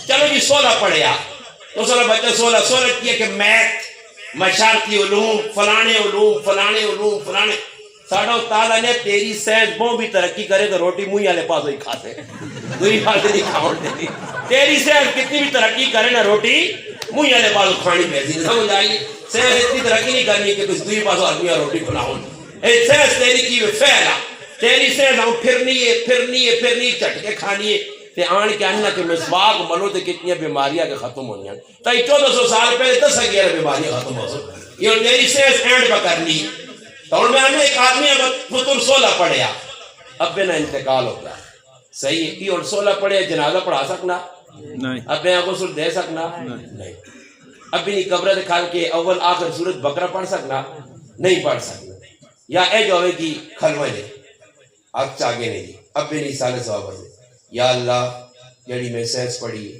چلو جی 16 پڑھیا تو 16 بچہ 16 کیا کہ میتھ مشارتی علوم فلانے ساڑھا استاد نے تیری سائنس بہت بھی ترقی کرے تو روٹی منہ والے پاس ہوئی کھاتے دوئی پاس نہیں کھاؤں دے تیری سائنس کتنی بھی ترقی کرے نا روٹی منہ والے پاس کھانی پیسی سمجھ آئیے سائنس اتنی ترقی نہیں کرنی کہ کچھ دوئی پاس آدمی روٹی کھلاؤں سائنس تیری کی پھیلا تیری سائنس ہم پھرنی چٹ کے کھانی ہے تے آن کے آنا کہ مسواک ملو تے کتنی بیماریاں کے ختم ہونی ہیں تائی 1400 سال پہلے 10-11 بیماریاں ختم ہو سکتی یہ تیری سائنس اینڈ پہ کرنی تو ان میں ہمیں ایک آدمی فطر 16 پڑھیا اب نہ انتقال ہوتا ہے صحیح ہے کہ اور 16 پڑھے جنازہ پڑھا سکنا نہیں اب میں غسل دے سکنا نہیں اب بھی نہیں قبر دکھا کے اول آخر سورت بقرہ پڑھ سکنا نہیں پڑھ سکنا یا اے جو ہوئے کی کھلوے دے اب چاگے نہیں اب بھی نہیں سالے سواب یا اللہ جڑی میں سینس پڑھی